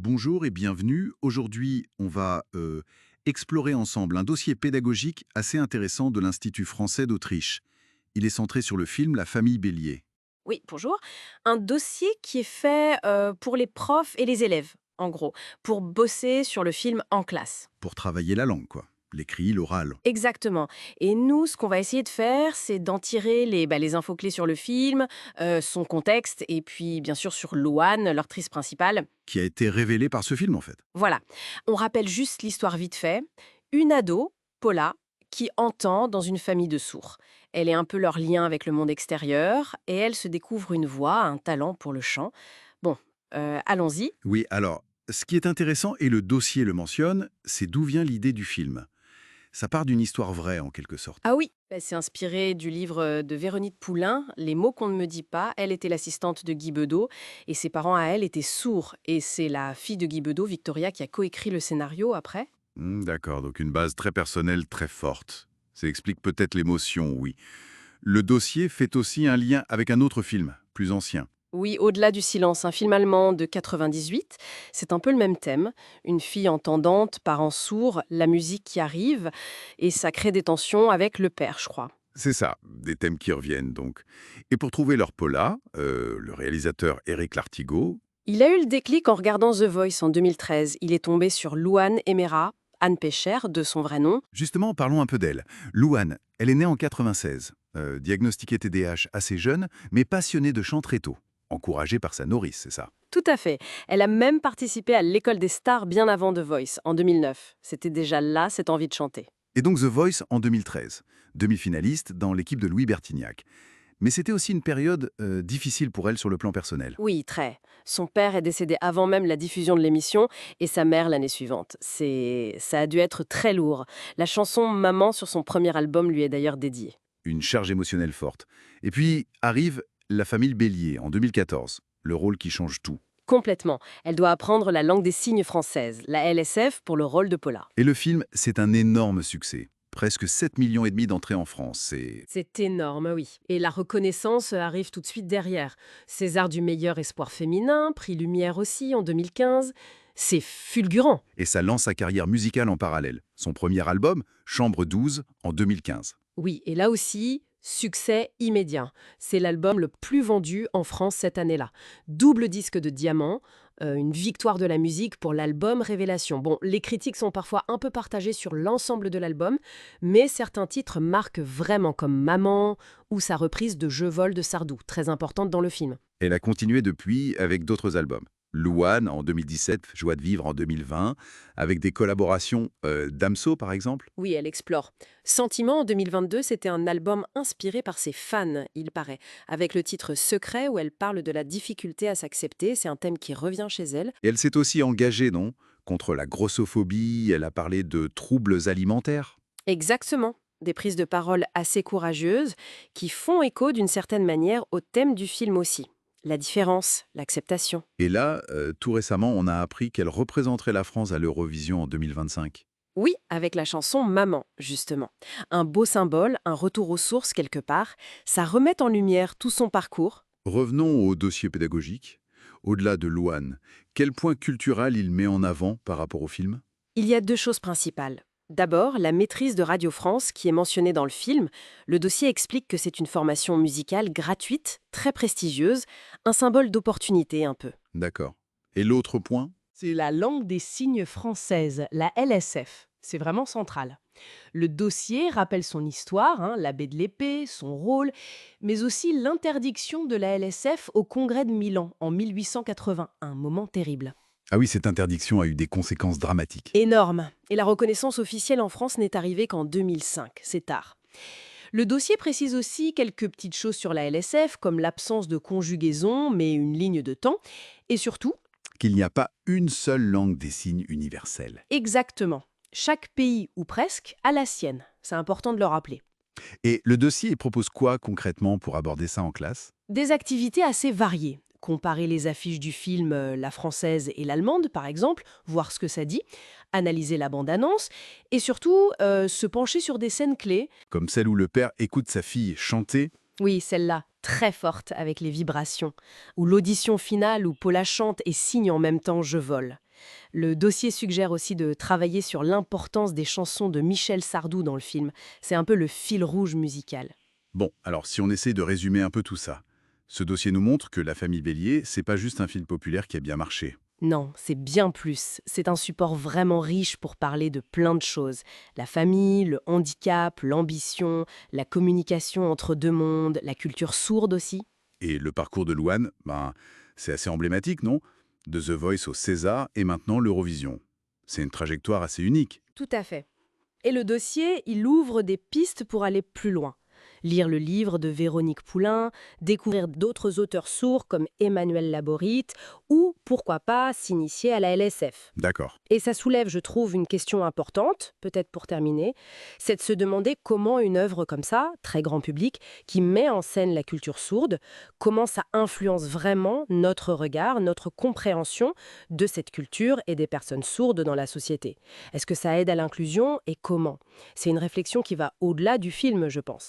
Bonjour et bienvenue. Aujourd'hui, on va explorer ensemble un dossier pédagogique assez intéressant de l'Institut français d'Autriche. Il est centré sur le film La famille Bélier. Oui, bonjour. Un dossier qui est fait pour les profs et les élèves, en gros, pour bosser sur le film en classe. Pour travailler la langue, quoi. L'écrit, l'oral. Exactement. Et nous, ce qu'on va essayer de faire, c'est d'en tirer les infos clés sur le film, son contexte, et puis bien sûr sur Louane, l'actrice principale. Qui a été révélé par ce film, en fait. Voilà. On rappelle juste l'histoire vite fait. Une ado, Paula, qui entend dans une famille de sourds. Elle est un peu leur lien avec le monde extérieur, et elle se découvre une voix, un talent pour le chant. Bon, allons-y. Oui, alors, ce qui est intéressant, et le dossier le mentionne, c'est d'où vient l'idée du film. Ça part d'une histoire vraie, en quelque sorte. Ah oui, bah, c'est inspiré du livre de Véronique Poulain, Les mots qu'on ne me dit pas. Elle était l'assistante de Guy Bedos et ses parents à elle étaient sourds. Et c'est la fille de Guy Bedos, Victoria, qui a coécrit le scénario après. D'accord, donc une base très personnelle, très forte. Ça explique peut-être l'émotion, oui. Le dossier fait aussi un lien avec un autre film, plus ancien. Oui, Au-delà du silence, un film allemand de 98. C'est un peu le même thème. Une fille entendante, parents sourds, la musique qui arrive. Et ça crée des tensions avec le père, je crois. C'est ça, des thèmes qui reviennent donc. Et pour trouver leur Paula, le réalisateur Eric Lartigot, Il a eu le déclic en regardant The Voice en 2013. Il est tombé sur Louane Emera, Anne Pécher, de son vrai nom. justement parlons un peu d'elle. Louane, elle est née en 96, diagnostiquée TDAH assez jeune, mais passionnée de chant très tôt. Encouragée par sa nourrice, c'est ça. Tout à fait. Elle a même participé à l'École des stars bien avant The Voice, en 2009. C'était déjà là cette envie de chanter. Et donc The Voice en 2013, demi-finaliste dans l'équipe de Louis Bertignac. Mais c'était aussi une période difficile pour elle sur le plan personnel. Oui, très. Son père est décédé avant même la diffusion de l'émission et sa mère l'année suivante. Ça a dû être très lourd. La chanson Maman sur son premier album lui est d'ailleurs dédiée. Une charge émotionnelle forte. Et puis arrive La famille Bélier en 2014, le rôle qui change tout. Complètement. Elle doit apprendre la langue des signes française, la LSF, pour le rôle de Paula. Et le film, c'est un énorme succès. Presque 7,5 millions d'entrées en France. C'est C'est énorme, oui. Et la reconnaissance arrive tout de suite derrière. César du meilleur espoir féminin, prix Lumière aussi en 2015. C'est fulgurant. Et ça lance sa carrière musicale en parallèle. Son premier album, Chambre 12, en 2015. Oui, et là aussi, succès immédiat. C'est l'album le plus vendu en France cette année-là. Double disque de diamant, une victoire de la musique pour l'album Révélation. Bon, les critiques sont parfois un peu partagées sur l'ensemble de l'album, mais certains titres marquent vraiment comme Maman ou sa reprise de Je vole de Sardou, très importante dans le film. Elle a continué depuis avec d'autres albums. Louane en 2017, Joie de vivre en 2020, avec des collaborations d'Amso par exemple. Oui, elle explore. Sentiment en 2022, c'était un album inspiré par ses fans, il paraît, avec le titre Secret où elle parle de la difficulté à s'accepter. C'est un thème qui revient chez elle. Et elle s'est aussi engagée, non, contre la grossophobie, elle a parlé de troubles alimentaires. Exactement. Des prises de parole assez courageuses qui font écho d'une certaine manière au thème du film aussi. La différence, l'acceptation. Et là, tout récemment, on a appris qu'elle représenterait la France à l'Eurovision en 2025. Oui, avec la chanson Maman, justement. Un beau symbole, un retour aux sources quelque part. Ça remet en lumière tout son parcours. Revenons au dossier pédagogique. Au-delà de Louane, quel point culturel il met en avant par rapport au film? Il y a deux choses principales. D'abord, la maîtrise de Radio France qui est mentionnée dans le film. Le dossier explique que c'est une formation musicale gratuite, très prestigieuse, un symbole d'opportunité un peu. D'accord. Et l'autre point? C'est la langue des signes française, la LSF. C'est vraiment central. Le dossier rappelle son histoire, l'abbé de l'épée, son rôle, mais aussi l'interdiction de la LSF au Congrès de Milan en 1880, un moment terrible. Ah oui, cette interdiction a eu des conséquences dramatiques. Énorme. Et la reconnaissance officielle en France n'est arrivée qu'en 2005. C'est tard. Le dossier précise aussi quelques petites choses sur la LSF, comme l'absence de conjugaison, mais une ligne de temps. Et surtout, Qu'il n'y a pas une seule langue des signes universelle. exactement. Chaque pays, ou presque, a la sienne. C'est important de le rappeler. Et le dossier il propose quoi concrètement pour aborder ça en classe? Des activités assez variées. Comparer les affiches du film, la française et l'allemande, par exemple, voir ce que ça dit, analyser la bande-annonce, et surtout se pencher sur des scènes clés. Comme celle où le père écoute sa fille chanter. Oui, celle-là, très forte avec les vibrations. Ou l'audition finale où Paula chante et signe en même temps «Je vole». Le dossier suggère aussi de travailler sur l'importance des chansons de Michel Sardou dans le film. C'est un peu le fil rouge musical. Bon, alors si on essaie de résumer un peu tout ça, ce dossier nous montre que La famille Bélier, c'est pas juste un film populaire qui a bien marché. Non, c'est bien plus. C'est un support vraiment riche pour parler de plein de choses. La famille, le handicap, l'ambition, la communication entre deux mondes, la culture sourde aussi. Et le parcours de Louane, c'est assez emblématique, non? De The Voice au César et maintenant l'Eurovision. C'est une trajectoire assez unique. Tout à fait. Et le dossier, il ouvre des pistes pour aller plus loin. Lire le livre de Véronique Poulain, découvrir d'autres auteurs sourds comme Emmanuel Laborite, ou, pourquoi pas, s'initier à la LSF. D'accord. Et ça soulève, je trouve, une question importante, peut-être pour terminer, c'est de se demander comment une œuvre comme ça, très grand public, qui met en scène la culture sourde, comment ça influence vraiment notre regard, notre compréhension de cette culture et des personnes sourdes dans la société. Est-ce que ça aide à l'inclusion et comment? C'est une réflexion qui va au-delà du film, je pense.